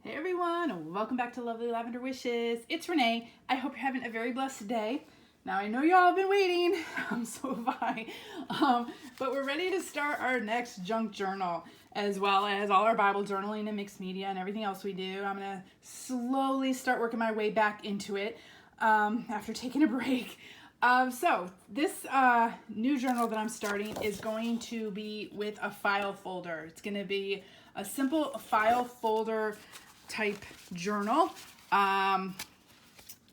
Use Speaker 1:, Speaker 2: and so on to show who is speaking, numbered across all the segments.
Speaker 1: Hey everyone, and welcome back to Lovely Lavender Wishes. It's Renee. I hope you're having a very blessed day. Now I know y'all have been waiting, so have I. But we're ready to start our next junk journal, as well as all our Bible journaling and mixed media and everything else we do. I'm gonna slowly start working my way back into it after taking a break. So this new journal that I'm starting is going to be with a file folder. It's gonna be a simple file folder type journal. I've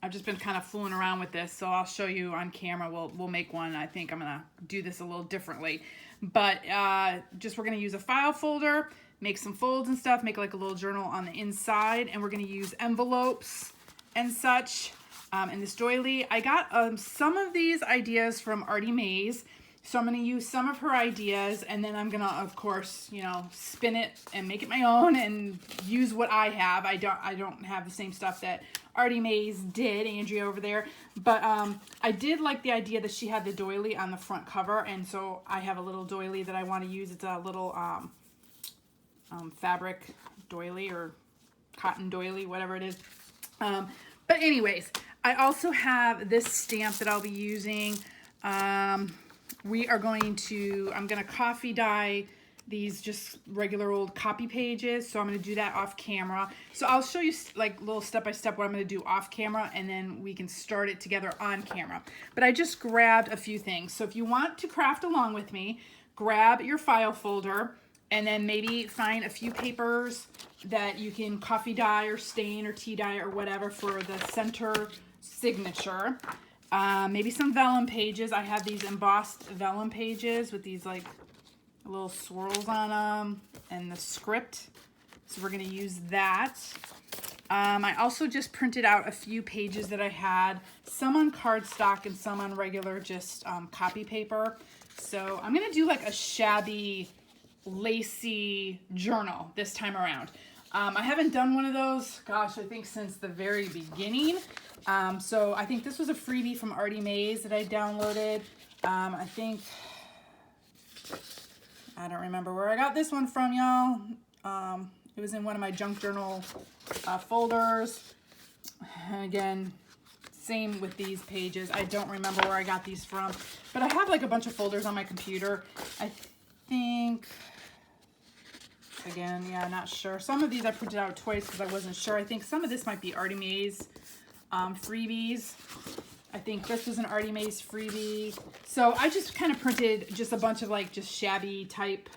Speaker 1: just been kind of fooling around with this, so I'll show you on camera. We'll make one. I think I'm gonna do this a little differently, but just we're gonna use a file folder, make some folds and stuff, make like a little journal on the inside, and we're gonna use envelopes and such. In this doily, I got some of these ideas from Artie Mays. So I'm going to use some of her ideas, and then I'm going to, of course, spin it and make it my own and use what I have. I don't have the same stuff that Artie Mays did, Andrea over there. But I did like the idea that she had the doily on the front cover, and so I have a little doily that I want to use. It's a little fabric doily or cotton doily, whatever it is. But anyways, I also have this stamp that I'll be using. I'm going to coffee dye these just regular old copy pages. So I'm going to do that off camera. So I'll show you like little step-by-step what I'm going to do off camera, and then we can start it together on camera. But I just grabbed a few things. So if you want to craft along with me, grab your file folder and then maybe find a few papers that you can coffee dye or stain or tea dye or whatever for the center signature. Maybe some vellum pages. I have these embossed vellum pages with these like little swirls on them and the script. So we're going to use that. I also just printed out a few pages that I had, some on cardstock and some on regular just copy paper. So I'm going to do like a shabby, lacy journal this time around. I haven't done one of those, gosh, I think since the very beginning. So I think this was a freebie from Artie Mays that I downloaded. I don't remember where I got this one from, y'all. It was in one of my junk journal folders. And again, same with these pages. I don't remember where I got these from, but I have like a bunch of folders on my computer. I think... Again, yeah, not sure. Some of these I printed out twice because I wasn't sure. I think some of this might be Artie Mays freebies. I think this was an Artie Mays freebie. So I just kind of printed just a bunch of like just shabby type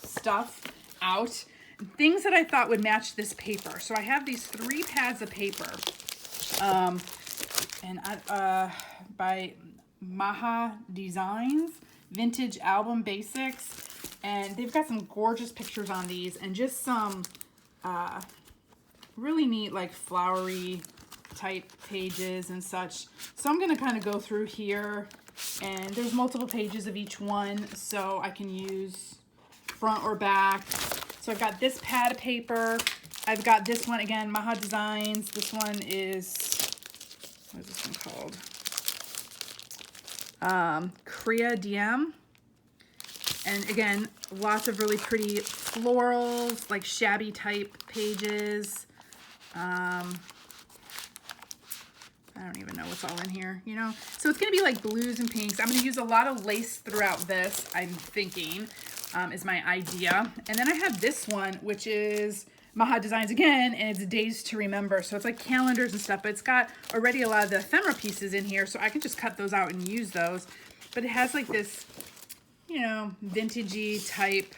Speaker 1: stuff out. Things that I thought would match this paper. So I have these 3 pads of paper by Maha Designs, Vintage Album Basics. And they've got some gorgeous pictures on these and just some really neat like flowery type pages and such. So I'm going to kind of go through here, and there's multiple pages of each one, so I can use front or back. So I've got this pad of paper. I've got this one again, Maha Designs. This one is, what is this one called? Kriya DM. And again, lots of really pretty florals, like shabby type pages. I don't even know what's all in here, So it's going to be like blues and pinks. I'm going to use a lot of lace throughout this, I'm thinking, is my idea. And then I have this one, which is Maha Designs again, and it's Days to Remember. So it's like calendars and stuff, but it's got already a lot of the ephemera pieces in here, so I can just cut those out and use those. But it has like this, vintagey type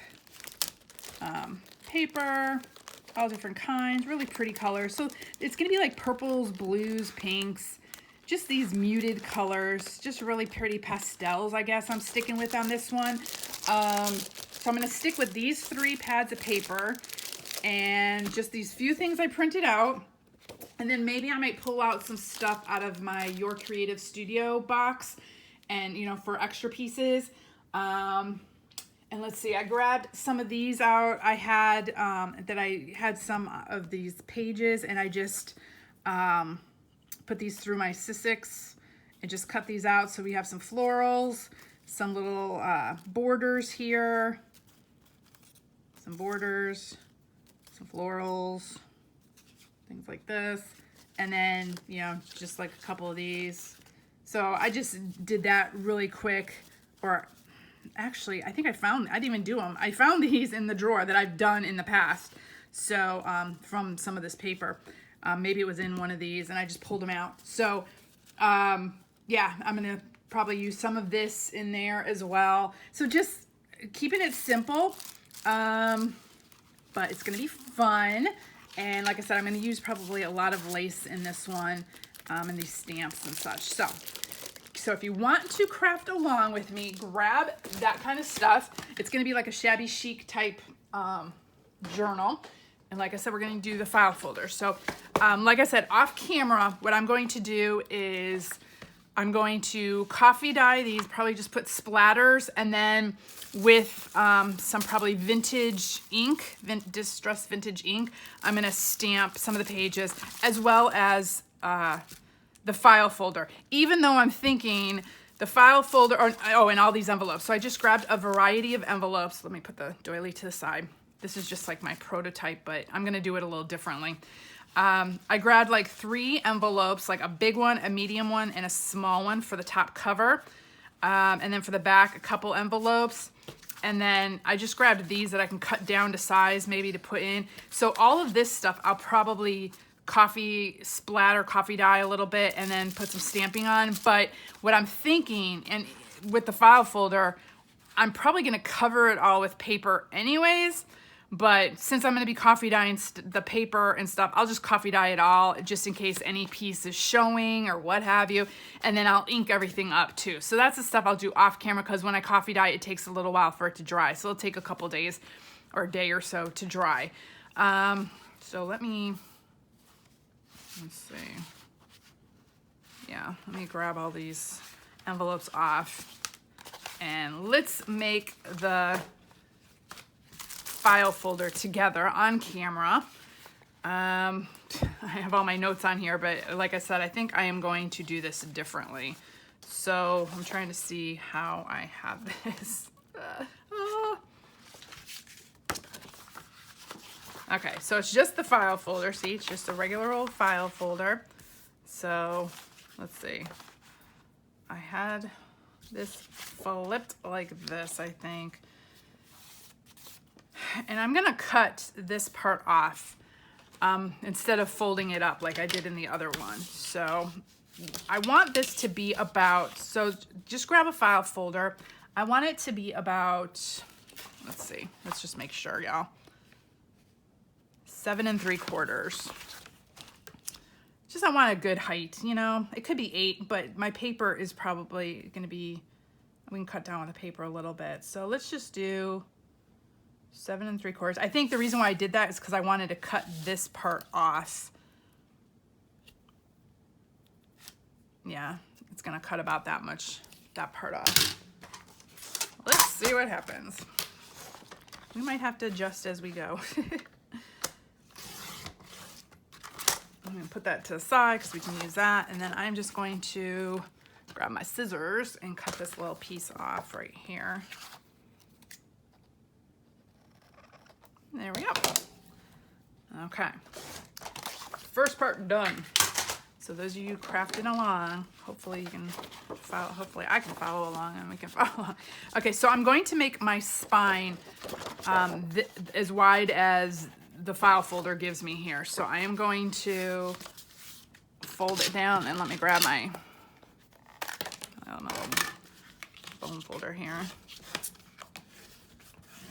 Speaker 1: paper, all different kinds, really pretty colors. So it's going to be like purples, blues, pinks, just these muted colors, just really pretty pastels, I guess I'm sticking with on this one. So I'm going to stick with these 3 pads of paper and just these few things I printed out. And then maybe I might pull out some stuff out of my Your Creative Studio box and, for extra pieces. And let's see, I grabbed some of these out. I had some of these pages, and I just put these through my Sissix and just cut these out. So we have some florals, some little borders here, some borders, some florals, things like this. And then, you know, just like a couple of these. So I just did that really quick. Or actually, I think I didn't even do them. I found these in the drawer that I've done in the past. So from some of this paper, maybe it was in one of these and I just pulled them out. So yeah, I'm gonna probably use some of this in there as well. So just keeping it simple, but it's gonna be fun. And like I said, I'm gonna use probably a lot of lace in this one, and these stamps and such. So if you want to craft along with me, grab that kind of stuff. It's gonna be like a shabby chic type journal. And like I said, we're gonna do the file folder. So like I said, off camera, what I'm going to do is I'm going to coffee dye these, probably just put splatters, and then with some probably vintage ink, distressed vintage ink, I'm gonna stamp some of the pages as well as the file folder. Even though I'm thinking the file folder, and all these envelopes. So I just grabbed a variety of envelopes. Let me put the doily to the side. This is just like my prototype, but I'm gonna do it a little differently. I grabbed like 3 envelopes, like a big one, a medium one, and a small one for the top cover. And then for the back, a couple envelopes. And then I just grabbed these that I can cut down to size maybe to put in. So all of this stuff, I'll probably coffee dye a little bit and then put some stamping on. But what I'm thinking, and with the file folder, I'm probably gonna cover it all with paper anyways. But since I'm going to be coffee dyeing the paper and stuff, I'll just coffee dye it all just in case any piece is showing or what have you. And then I'll ink everything up too. So that's the stuff I'll do off camera because when I coffee dye, it takes a little while for it to dry. So it'll take a couple days or a day or so to dry. So let's see. Yeah, let me grab all these envelopes off. And let's make the file folder together on camera. I have all my notes on here, but like I said, I think I am going to do this differently. So I'm trying to see how I have this. Okay, so it's just the file folder. See, it's just a regular old file folder. So let's see. I had this flipped like this, I think. And I'm gonna cut this part off instead of folding it up like I did in the other one. So I want this to be about, so just grab a file folder. I want it to be about, let's see, let's just make sure, y'all. 7 3/4. Just I want a good height, you know. It could be 8, but my paper is probably gonna be, we can cut down on the paper a little bit. So let's just do 7 3/4. I think the reason why I did that is because I wanted to cut this part off. Yeah, it's gonna cut about that much, that part off. Let's see what happens. We might have to adjust as we go. I'm gonna put that to the side because we can use that. And then I'm just going to grab my scissors and cut this little piece off right here. There we go. Okay. First part done. So those of you crafting along, hopefully you can follow, hopefully I can follow along and we can follow along. Okay, so I'm going to make my spine as wide as the file folder gives me here. So I am going to fold it down and let me grab my, I don't know, bone folder here.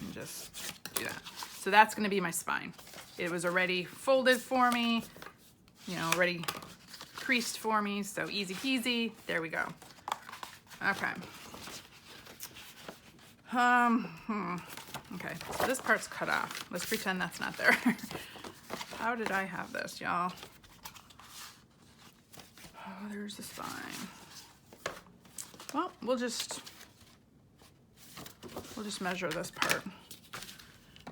Speaker 1: And just do that. So that's going to be my spine. It was already folded for me, you know, already creased for me. So easy peasy. There we go. Okay. Okay. So this part's cut off. Let's pretend that's not there. How did I have this, y'all? Oh, there's the spine. Well, we'll just measure this part.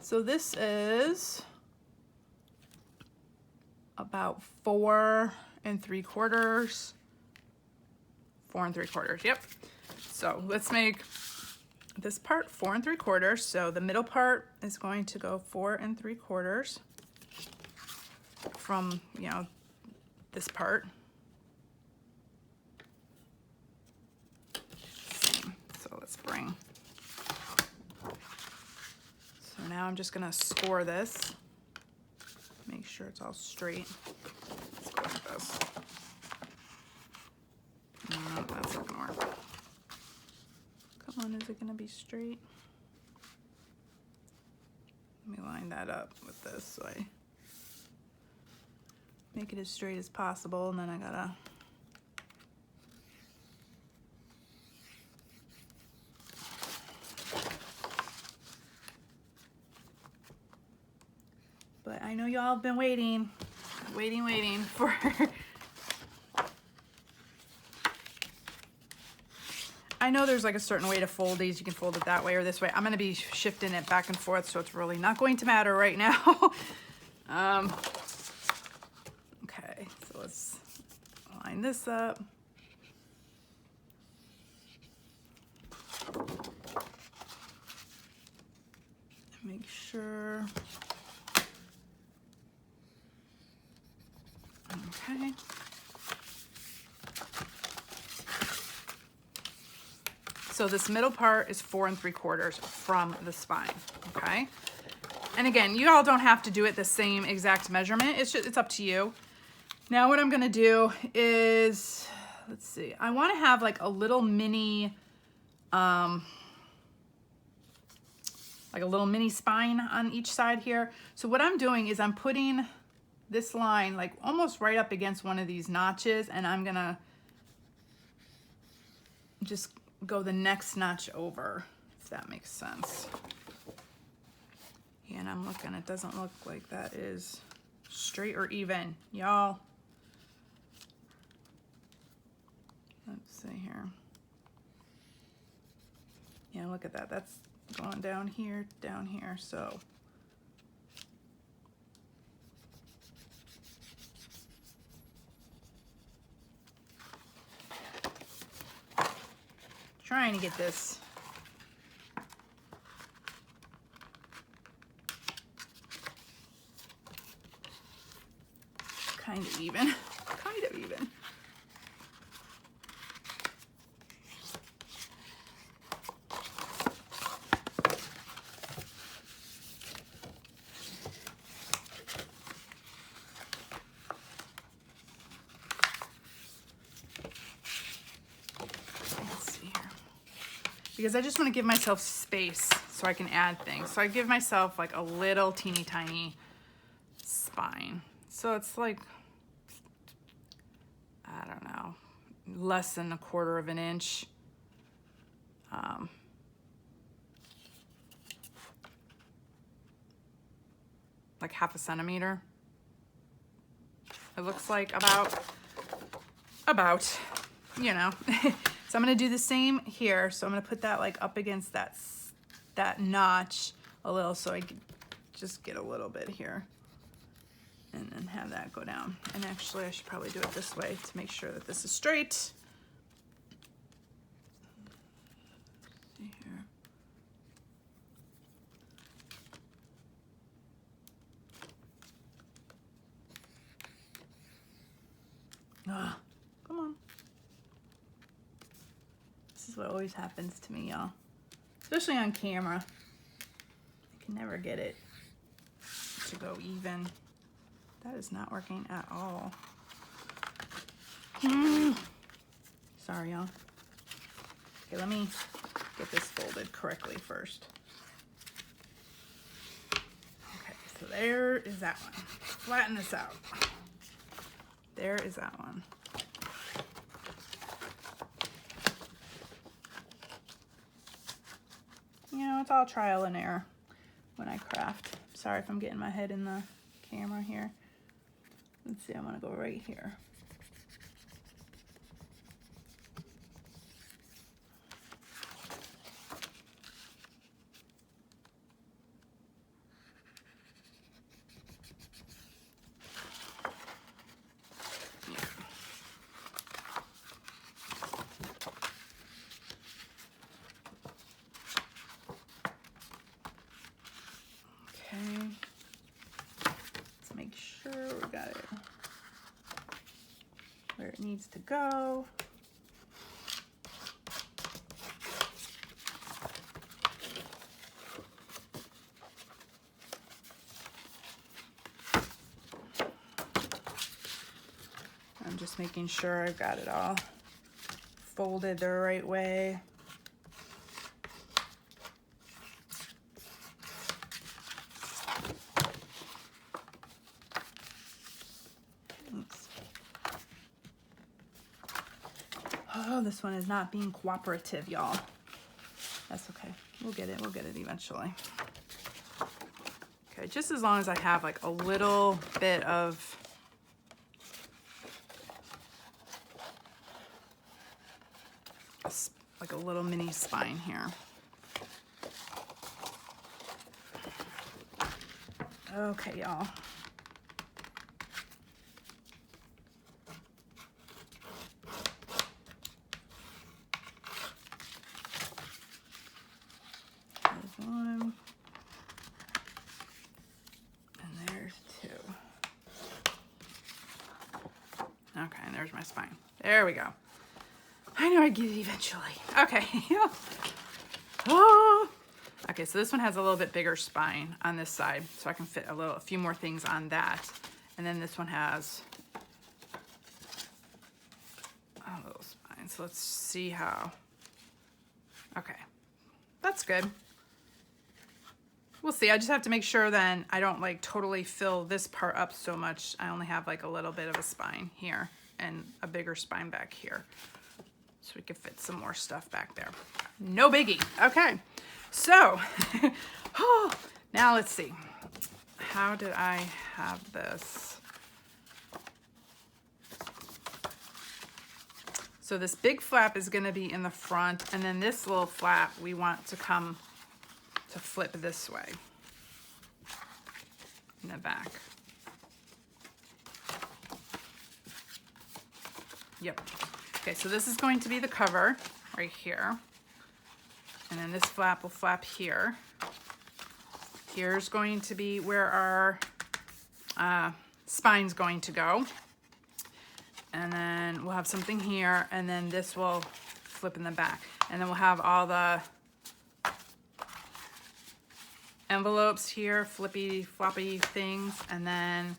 Speaker 1: So this is about 4 3/4. 4 3/4, yep. So let's make this part 4 3/4. So the middle part is going to go 4 3/4. from, you know, this part. Same. So let's bring. So now I'm just gonna score this. Make sure it's all straight. Let's go like this. No, that's not gonna work. Come on, is it gonna be straight? Let me line that up with this so I make it as straight as possible, and then I gotta but I know y'all have been waiting for I know there's like a certain way to fold these. You can fold it that way or this way. I'm gonna be shifting it back and forth, so it's really not going to matter right now. Okay, so let's line this up. Make sure. Okay. So this middle part is 4 3/4 from the spine, okay? And again, you all don't have to do it the same exact measurement. It's up to you. Now what I'm gonna do is, let's see, I wanna have like a little mini, like a little mini spine on each side here. So what I'm doing is I'm putting this line like almost right up against one of these notches, and I'm gonna just go the next notch over, if that makes sense. Yeah, and I'm looking, it doesn't look like that is straight or even, y'all. Let's see here. Yeah, look at that. That's going down here, so. Trying to get this kind of even. Because I just want to give myself space so I can add things. So I give myself like a little teeny tiny spine. So it's like, I don't know, less than 1/4 of an inch. Like 1/2 centimeter. It looks like about, you know. So I'm gonna do the same here. So I'm gonna put that like up against that notch a little, so I can just get a little bit here, and then have that go down. And actually I should probably do it this way to make sure that this is straight. See here. Ah, come on. This is what always happens to me, y'all. Especially on camera. I can never get it to go even. That is not working at all. Sorry, y'all. Okay, let me get this folded correctly first. Okay, so there is that one. Flatten this out. There is that one. You know, it's all trial and error when I craft. Sorry if I'm getting my head in the camera here. Let's see, I'm gonna go right here. Let's make sure we're got it where it needs to go. I'm just making sure I've got it all folded the right way. Oops. Oh, this one is not being cooperative, y'all. That's okay. We'll get it. We'll get it eventually. Okay, just as long as I have like a little bit of like a little mini spine here. Okay, y'all. There's one. And there's two. Okay, and there's my spine. There we go. I know I'd get it eventually. Okay. Oh. Okay, so this one has a little bit bigger spine on this side, so I can fit a few more things on that. And then this one has a little spine. So let's see how. Okay, that's good. We'll see. I just have to make sure then I don't like totally fill this part up so much. I only have like a little bit of a spine here and a bigger spine back here. So we can fit some more stuff back there. No biggie. Okay. So, oh, now let's see. How did I have this? So this big flap is going to be in the front, and then this little flap we want to come to flip this way in the back. Yep. Okay, so this is going to be the cover right here. And then this flap will flap here. Here's going to be where our spine's going to go. And then we'll have something here, and then this will flip in the back. And then we'll have all the envelopes here, flippy, floppy things, and then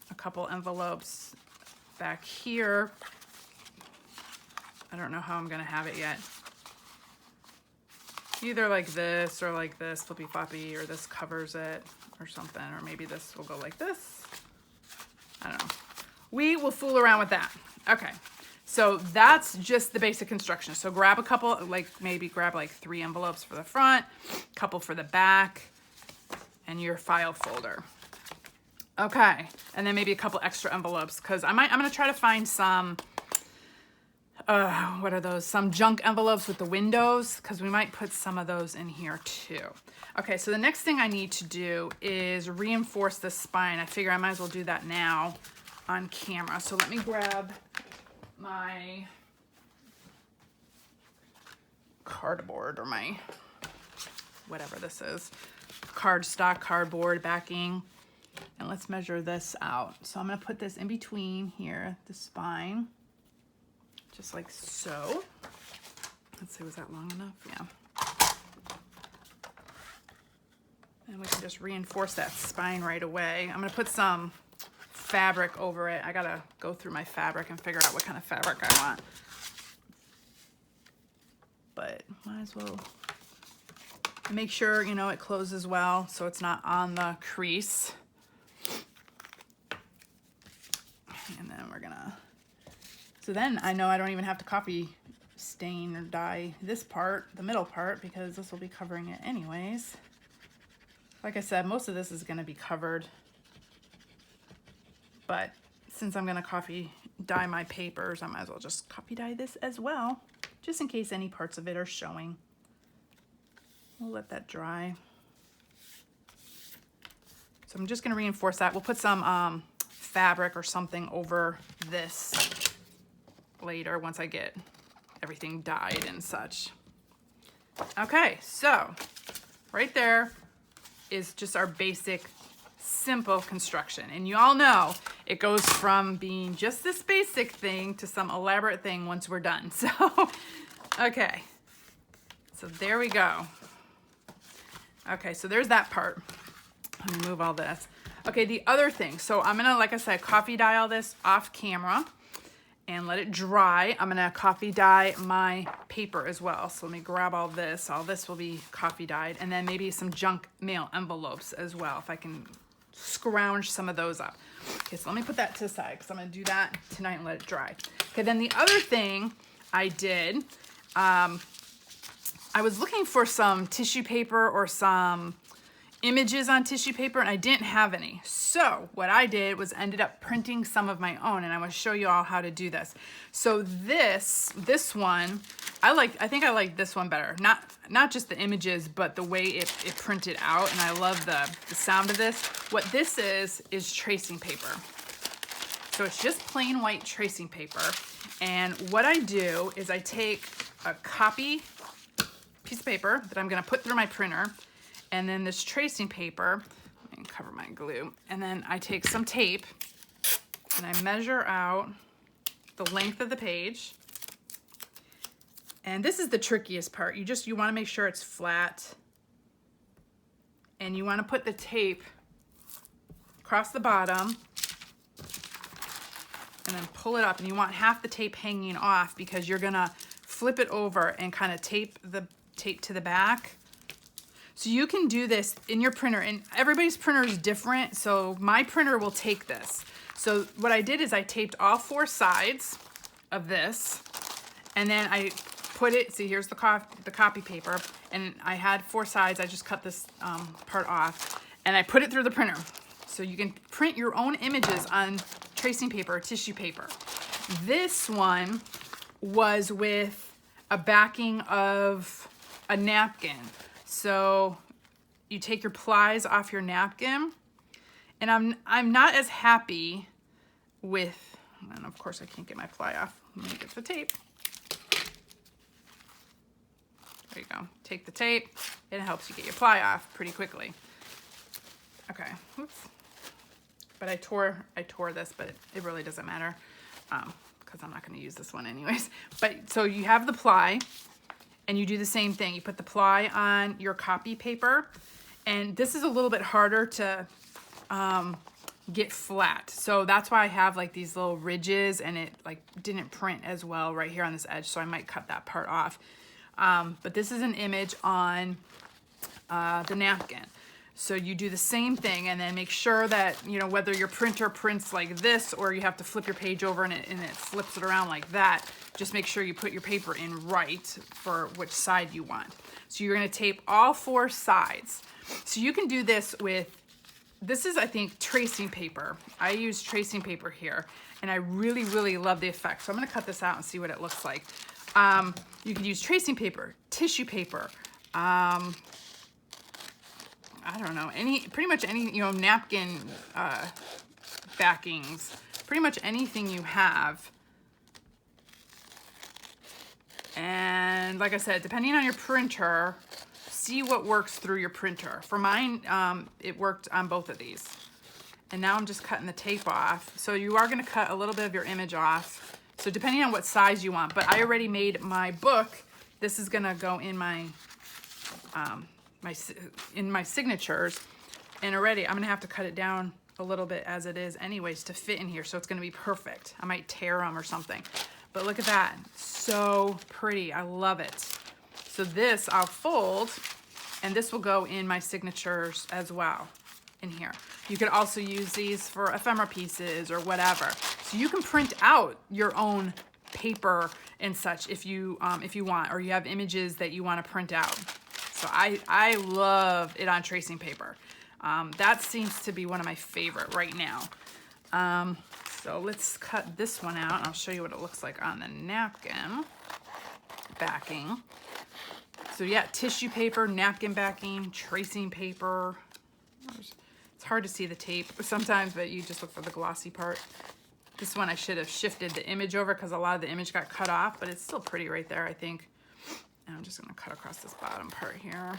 Speaker 1: a couple envelopes back here. I don't know how I'm gonna have it yet. Either like this or like this, flippy floppy, or this covers it or something, or maybe this will go like this. I don't know. We will fool around with that. Okay, so that's just the basic construction. So grab a couple, like maybe grab like 3 envelopes for the front, a couple for the back, and your file folder. Okay, and then maybe a couple extra envelopes, because I'm gonna try to find some, what are those? Some junk envelopes with the windows, because we might put some of those in here too. Okay, so the next thing I need to do is reinforce the spine. I figure I might as well do that now on camera. So let me grab my cardboard, or my, whatever this is, cardstock, cardboard backing. And let's measure this out. So I'm gonna put this in between here, the spine, just like so. Let's see, was that long enough? Yeah. And we can just reinforce that spine right away. I'm gonna put some fabric over it. I gotta go through my fabric and figure out what kind of fabric I want. But might as well make sure, you know, it closes well so it's not on the crease. And then we're gonna, so then I know I don't even have to copy stain or dye this part, the middle part, because this will be covering it anyways. Like I said, most of this is gonna be covered, but since I'm gonna copy dye my papers, I might as well just copy dye this as well, just in case any parts of it are showing. We'll let that dry. So I'm just gonna reinforce that. We'll put some fabric or something over this later once I get everything dyed and such. Okay, so right there is just our basic simple construction. And you all know, it goes from being just this basic thing to some elaborate thing once we're done. So, okay. So there we go. Okay, so there's that part. Let me move all this. Okay, the other thing. So I'm gonna, like I said, coffee dye all this off camera and let it dry. I'm gonna coffee dye my paper as well. So let me grab all this. All this will be coffee dyed, and then maybe some junk mail envelopes as well, if I can scrounge some of those up. Okay, so let me put that to the side because I'm gonna do that tonight and let it dry. Okay, then the other thing I did, I was looking for some tissue paper or some images on tissue paper, and I didn't have any. So what I did was ended up printing some of my own, and I want to show you all how to do this. So this one, I think I like this one better. Not just the images, but the way it printed out, and I love the sound of this. What this is tracing paper. So it's just plain white tracing paper, and what I do is I take a copy piece of paper that I'm gonna put through my printer, and then this tracing paper, let me cover my glue, and then I take some tape and I measure out the length of the page. And this is the trickiest part. You wanna make sure it's flat, and you wanna put the tape across the bottom and then pull it up, and you want half the tape hanging off because you're gonna flip it over and kind of tape to the back. So you can do this in your printer, and everybody's printer is different, so my printer will take this. So what I did is I taped all 4 sides of this, and then I put it, see here's the copy paper, and I had 4 sides. I just cut this part off, and I put it through the printer. So you can print your own images on tracing paper or tissue paper. This one was with a backing of a napkin. So you take your plies off your napkin, and I'm not as happy with, and of course I can't get my ply off. Let me get the tape. There you go. Take the tape. It helps you get your ply off pretty quickly. Okay. Oops. But I tore this, but it really doesn't matter because I'm not going to use this one anyways. But so you have the ply, and you do the same thing. You put the ply on your copy paper, and this is a little bit harder to get flat. So that's why I have like these little ridges, and it like didn't print as well right here on this edge, so I might cut that part off. But this is an image on the napkin. So you do the same thing, and then make sure that, you know, whether your printer prints like this or you have to flip your page over and it flips it around like that, just make sure you put your paper in right for which side you want. So you're gonna tape all 4 sides. So you can do this with, this is, I think, tracing paper. I use tracing paper here, and I really, really love the effect. So I'm gonna cut this out and see what it looks like. You can use tracing paper, tissue paper, I don't know, pretty much any, you know, napkin backings, pretty much anything you have. And like I said, depending on your printer, see what works through your printer. For mine, it worked on both of these. And now I'm just cutting the tape off. So you are gonna cut a little bit of your image off. So depending on what size you want, but I already made my book. This is gonna go in my, my signatures, and already I'm gonna have to cut it down a little bit as it is anyways to fit in here, so it's gonna be perfect. I might tear them or something, but look at that, so pretty. I love it. So this I'll fold, and this will go in my signatures as well in here. You could also use these for ephemera pieces or whatever. So you can print out your own paper and such if you want, or you have images that you want to print out. So I love it on tracing paper. That seems to be one of my favorite right now. So let's cut this one out, and I'll show you what it looks like on the napkin backing. So yeah, tissue paper, napkin backing, tracing paper. It's hard to see the tape sometimes, but you just look for the glossy part. This one I should have shifted the image over because a lot of the image got cut off, but it's still pretty right there, I think. And I'm just gonna cut across this bottom part here.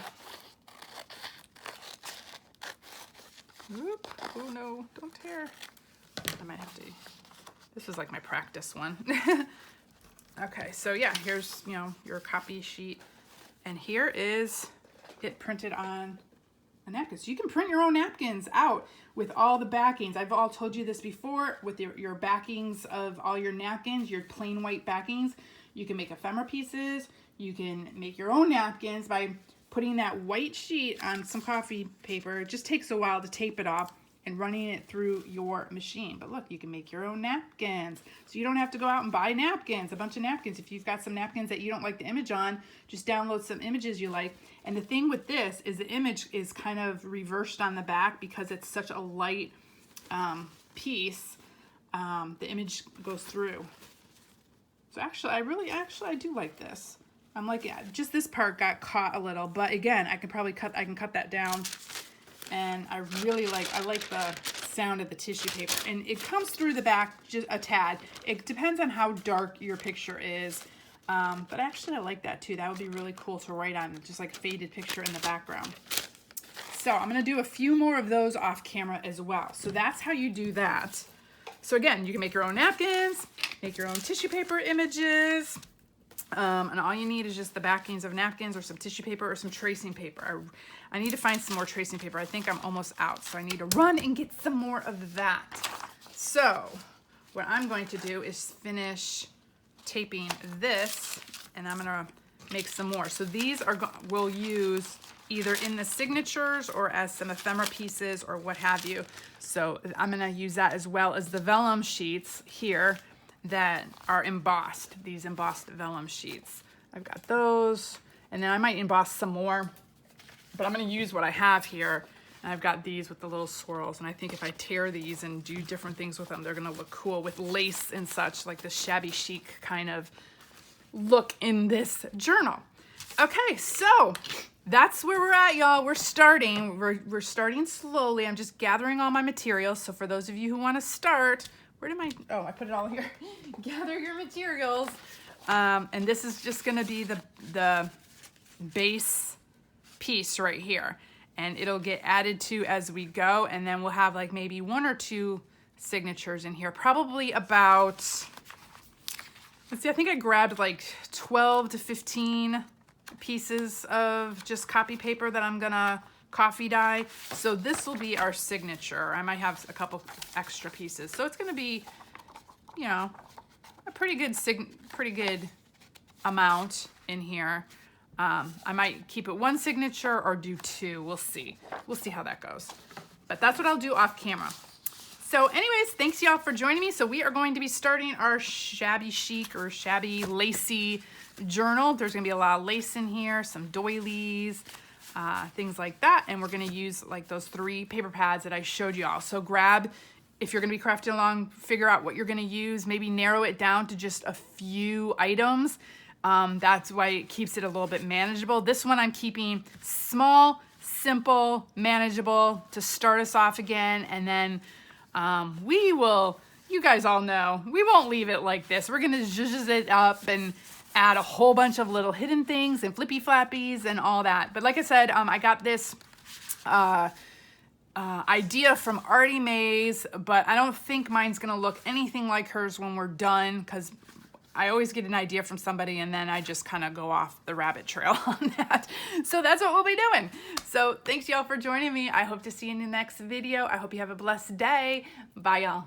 Speaker 1: Oop. Oh no, don't tear. I might have to, this was like my practice one. Okay, so yeah, here's, you know, your copy sheet. And here is it printed on a napkin. So you can print your own napkins out with all the backings. I've all told you this before, with your backings of all your napkins, your plain white backings. You can make ephemera pieces. You can make your own napkins by putting that white sheet on some coffee paper. It just takes a while to tape it off and running it through your machine. But look, you can make your own napkins. So you don't have to go out and buy napkins, a bunch of napkins. If you've got some napkins that you don't like the image on, just download some images you like. And the thing with this is the image is kind of reversed on the back because it's such a light piece. The image goes through. So actually, I do like this. I'm like, yeah, just this part got caught a little, but again, I can cut that down. And I like the sound of the tissue paper. And it comes through the back just a tad. It depends on how dark your picture is. But actually I like that too. That would be really cool to write on, just like a faded picture in the background. So I'm gonna do a few more of those off camera as well. So that's how you do that. So again, you can make your own napkins, make your own tissue paper images. And all you need is just the backings of napkins or some tissue paper or some tracing paper. I need to find some more tracing paper. I think I'm almost out, so I need to run and get some more of that. So what I'm going to do is finish taping this, and I'm gonna make some more. So these we'll use either in the signatures or as some ephemera pieces or what have you. So I'm gonna use that as well as the vellum sheets here that are embossed, these embossed vellum sheets. I've got those, and then I might emboss some more, but I'm gonna use what I have here. And I've got these with the little swirls, and I think if I tear these and do different things with them, they're gonna look cool with lace and such, like the shabby chic kind of look in this journal. Okay, so that's where we're at, y'all. We're starting slowly. I'm just gathering all my materials. So for those of you who wanna start, oh, I put it all here. Gather your materials. And this is just gonna be the base piece right here. And it'll get added to as we go. And then we'll have like maybe 1 or 2 signatures in here. Probably about, let's see, I think I grabbed like 12 to 15 pieces of just copy paper that I'm gonna coffee dye. So this will be our signature. I might have a couple extra pieces. So it's gonna be, you know, a pretty good amount in here. I might keep it 1 signature or do 2. We'll see. We'll see how that goes. But that's what I'll do off camera. So anyways, thanks y'all for joining me. So we are going to be starting our shabby chic or shabby lacy journal. There's gonna be a lot of lace in here, some doilies, things like that. And we're gonna use like those 3 paper pads that I showed y'all. So grab, if you're gonna be crafting along, figure out what you're gonna use, maybe narrow it down to just a few items. That's why it keeps it a little bit manageable. This one I'm keeping small, simple, manageable to start us off again. And then we will, you guys all know, we won't leave it like this. We're gonna zhuzh it up and add a whole bunch of little hidden things and flippy flappies and all that. But like I said, I got this idea from Artie Mays, but I don't think mine's gonna look anything like hers when we're done, because I always get an idea from somebody and then I just kind of go off the rabbit trail on that. So that's what we'll be doing. So thanks y'all for joining me. I hope to see you in the next video. I hope you have a blessed day. Bye y'all.